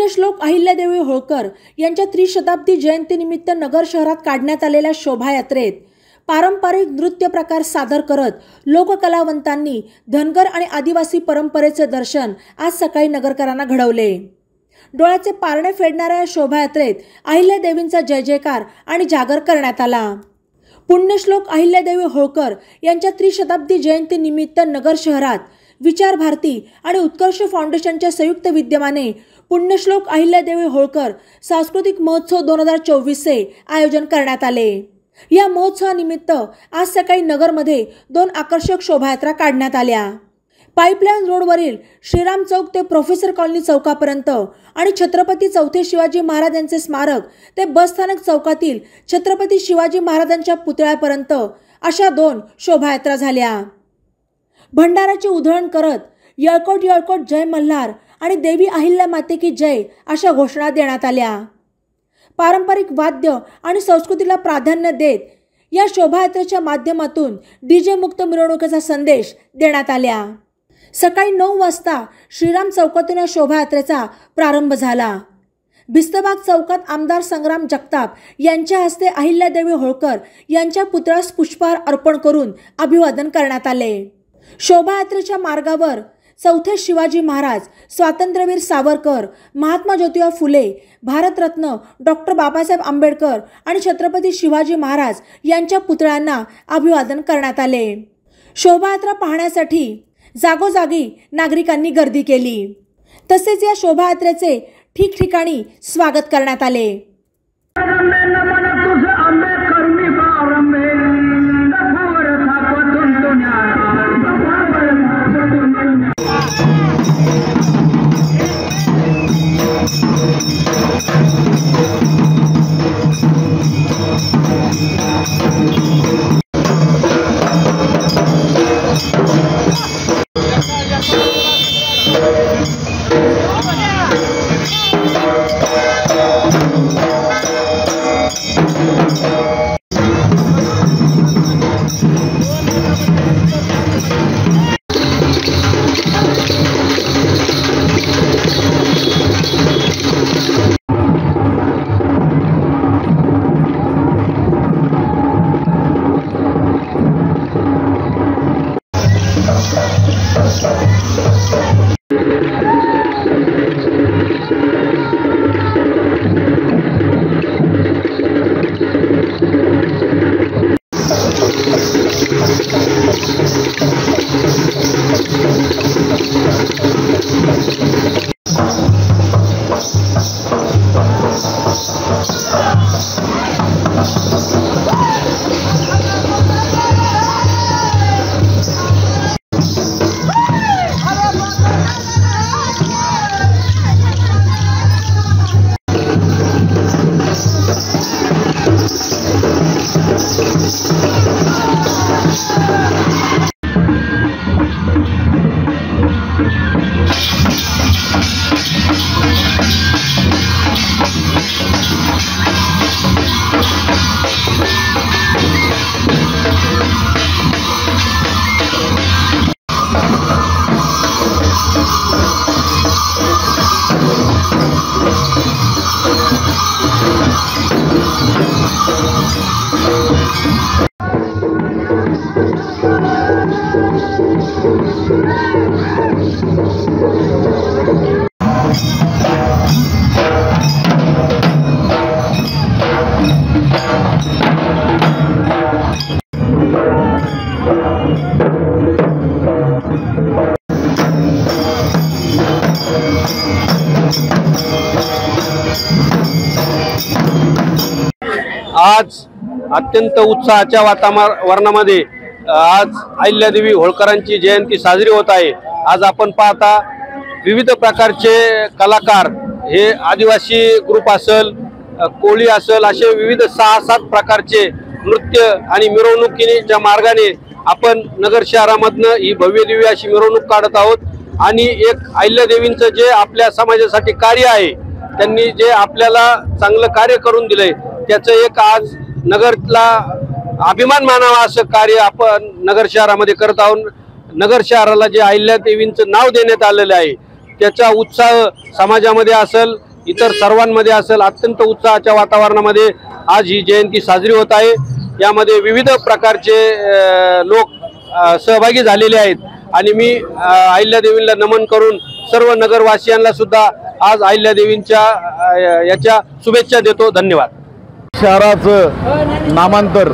पुण्यश्लोक अहिल्यादेवी होळकर यांच्या त्रिशताब्दी जयंतीनिमित्त नगर शहरात काढण्यात आलेल्या शोभायात्रेत पारंपरिक नृत्य प्रकार सादर करत लोककलावंतांनी धनगर आणि आदिवासी परंपरेचे दर्शन आज सकाळी नगरकरांना घडवले। डोळ्याचे पारणे फेडणाऱ्या या शोभायात्रेत अहिल्यादेवींचा जय जयकार आणि जागर करण्यात आला। पुण्यश्लोक अहिल्यादेवी होळकर यांच्या त्रिशताब्दी जयंतीनिमित्त नगर शहरात विचार भारती आणि उत्कर्ष फाउंडेशनच्या संयुक्त विद्यमाने पुण्यश्लोक अहिल्यादेवी होळकर सांस्कृतिक महोत्सव 2024 चे आयोजन करण्यात आले। या महोत्सवानिमित्त आज सकाळी नगरमध्ये 2 आकर्षक शोभायात्रा काढण्यात आल्या। पाईपलाईन रोडवरील श्रीराम चौक ते प्रोफेसर कॉलनी चौकापर्यंत आणि छत्रपती चौथे शिवाजी महाराज यांचे स्मारक ते बसस्थानक चौकातील छत्रपती शिवाजी महाराजांच्या पुतळ्यापर्यंत अशा 2 शोभायात्रा झाल्या। भंडाराची उधळण करत यळकोट यळकोट जय मल्हार आणि देवी अहिल्या माते की जय अशा घोषणा देण्यात आल्या। पारंपरिक वाद्य आणि संस्कृतीला प्राधान्य देत या शोभायात्रेच्या माध्यमातून डीजे मुक्त मिरवणुकीचा संदेश देण्यात आला। सकाळी 9 वाजता श्रीराम चौकातून या शोभायात्रेचा प्रारंभ झाला। भिस्तबाग चौकात आमदार संग्राम जगताप यांच्या हस्ते अहिल्यादेवी होळकर यांच्या पुतळ्यास पुष्पहार अर्पण करून अभिवादन करण्यात आले। शोभायात्रेच्या मार्गावर चौथे शिवाजी महाराज, स्वातंत्र्यवीर सावरकर, महात्मा ज्योतिबा फुले, भारतरत्न डॉक्टर बाबासाहेब आंबेडकर आणि छत्रपती शिवाजी महाराज यांच्या पुतळ्यांना अभिवादन करण्यात आले। शोभायात्रा पाहण्यासाठी जागोजागी नागरिकांनी गर्दी केली। तसेच या शोभायात्रेचे ठिकठिकाणी स्वागत करण्यात आले। आज अत्यंत उत्साहाच्या वातावरणामध्ये आज अहिल्यादेवी होळकरांची जयंती साजरी होत आहे। आज आपण पाहता विविध प्रकारचे कलाकार, हे आदिवासी ग्रुप असेल, कोळी असेल, असे विविध 6-7 प्रकारचे नृत्य आणि मिरवणुकीच्या मार्गाने आपण नगर शहरामधनं ही भव्य दिव्य अशी मिरवणूक काढत आहोत। आणि एक अहिल्यादेवींचं जे आपल्या समाजासाठी कार्य आहे, त्यांनी जे आपल्याला चांगलं कार्य करून दिलंय, त्याचं एक आज नगरला अभिमान मानावा असं कार्य आपण नगर शहरामध्ये करत आहोत। नगर शहराला जे अहिल्यादेवींचं नाव देण्यात आलेलं आहे, त्याचा उत्साह समाजामध्ये असेल, इतर सर्वांमध्ये असेल अत्यंत उत्साहाच्या वातावरणामध्ये आज ही जयंती साजरी होत आहे। यामध्ये विविध प्रकारचे लोक सहभागी झालेले आहेत आणि मी अहिल्यादेवींना नमन करून सर्व नगरवासियांना सुद्धा आज अहिल्यादेवींच्या याच्या शुभेच्छा देतो। धन्यवाद। शहराचं नामांतर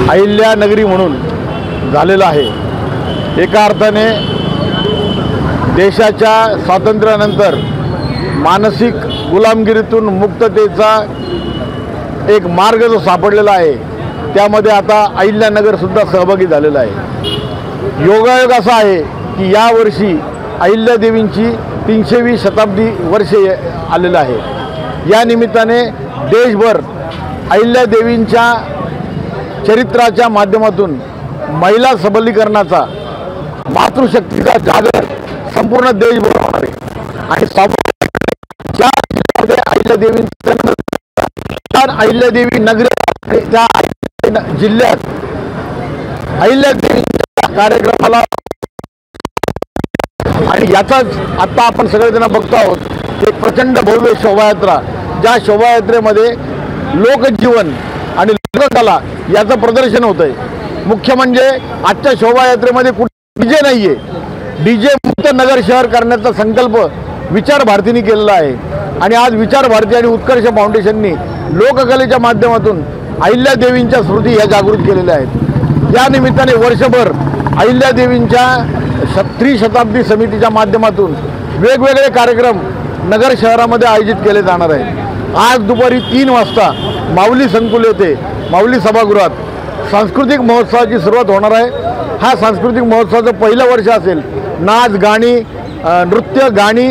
अहिल्यानगरी म्हणून झालेलं आहे। एका अर्थाने देशाच्या स्वातंत्र्यानंतर मानसिक गुलामगिरीतून मुक्ततेचा एक मार्ग जो सापडलेला आहे त्यामध्ये आता अहिल्यानगर सुद्धा सहभागी झालेला आहे। योगायोग असा आहे की यावर्षी अहिल्यादेवींची 320 शताब्दी वर्ष आलेलं आहे। या निमित्ताने देशभर अहिल्यादेवींच्या चरित्राच्या माध्यमातून महिला सबलीकरणाचा मातृशक्तीचा जागर संपूर्ण देशभर होणार आहे आणि ज्या जिल्ह्यामध्ये अहिल्यादेवी नगरी आणि त्या जिल्ह्यात अहिल्यादेवींच्या कार्यक्रमाला आणि याचाच आता आपण सगळेजण बघतो आहोत एक प्रचंड भव्य शोभायात्रा, ज्या शोभायात्रेमध्ये लोकजीवन आणि लोककला याचं प्रदर्शन होत आहे। मुख्य म्हणजे आजच्या शोभायात्रेमध्ये कुठे डीजे नाही आहे। डीजे मुक्त नगर शहर करण्याचा संकल्प विचार भारतीने केलेला आहे आणि आज विचार भारती आणि उत्कर्ष फाउंडेशननी लोककलेच्या माध्यमातून अहिल्यादेवींच्या स्मृती ह्या जागृत केलेल्या आहेत। या निमित्ताने वर्षभर अहिल्यादेवींच्या त्रिशताब्दी समितीच्या माध्यमातून वेगवेगळे कार्यक्रम नगर शहरामध्ये आयोजित केले जाणार आहेत। आज दुपारी 3 वाजता माऊली संकुल येथे माऊली सभागृहात सांस्कृतिक महोत्सवाची सुरुवात होणार आहे। हा सांस्कृतिक महोत्सवाचं पहिलं वर्ष असेल। नाच, गाणी, नृत्य, गाणी,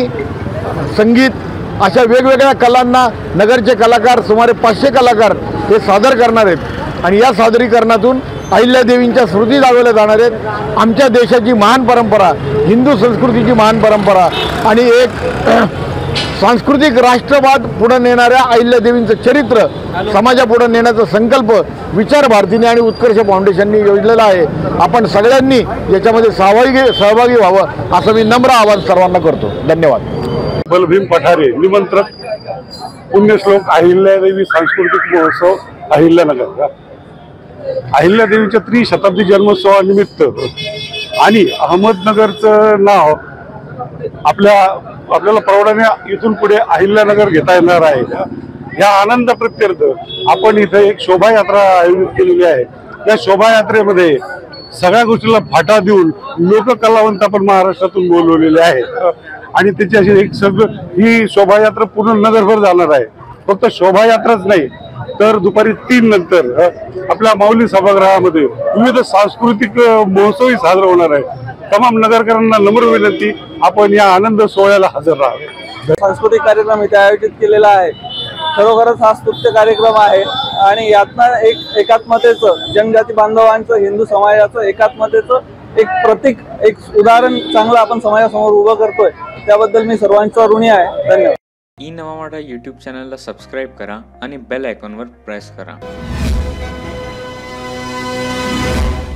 संगीत अशा वेगवेगळ्या कलांना नगरचे कलाकार सुमारे 500 कलाकार हे सादर करणार आहेत आणि या सादरीकरणातून अहिल्यादेवींच्या स्मृती जागवल्या जाणार आहेत। आमच्या देशाची महान परंपरा, हिंदू संस्कृतीची महान परंपरा आणि एक सांस्कृतिक राष्ट्रवाद पुढे नेणाऱ्या अहिल्यादेवींचं चरित्र समाजापुढे नेण्याचा संकल्प विचार भारतीने आणि उत्कर्ष फाउंडेशननी योजलेला आहे। आपण सगळ्यांनी याच्यामध्ये सहभागी व्हावं असं मी नम्र आवाहन सर्वांना करतो। धन्यवाद। बलभीम पठारे निमंत्रक पुण्यश्लोक अहिल्यादेवी सांस्कृतिक महोत्सव अहिल्यानगर अहिल्यादेवीच्या त्रिशताब्दी जन्मोत्सवानिमित्त आणि अहमदनगरचं नाव आपल्याला प्रौढाने इथून पुढे अहिल्यानगर घेता येणार आहे। या आनंद प्रत्यर्थ आपण इथे एक शोभायात्रा आयोजित केलेली आहे। या शोभायात्रेमध्ये सगळ्या गोष्टीला फाटा देऊन लोककलावंत आपण महाराष्ट्रातून बोलवलेले आहेत आणि त्याची अशी एक सगळं ही शोभायात्रा पूर्ण नगरभर जाणार आहे। फक्त शोभायात्राच नाही तर दुपारी 3 नंतर आपल्या माऊली सभागृहामध्ये विविध सांस्कृतिक महोत्सवही साजरा होणार आहे। तमाम नगरकरांना नम्र विनंती, आपण या आनंद सोहळ्याला हजर राहावे। सांस्कृतिक कार्यक्रम इथे आयोजित केलेला आहे। खरोखरच हा स्तुत्य कार्यक्रम आहे आणि यातनं एक एकात्मतेचं, जनजाती बांधवांचं, हिंदू समाजाचं एकात्मतेचं एक प्रतीक, एक उदाहरण चांगलं आपण समाजासमोर उभं करतोय। त्याबद्दल मी सर्वांचा ऋणी आहे। धन्यवाद। ई नवा मराठा यूट्यूब चॅनलला सबस्क्राईब करा आणि बेल आयकॉनवर प्रेस करा।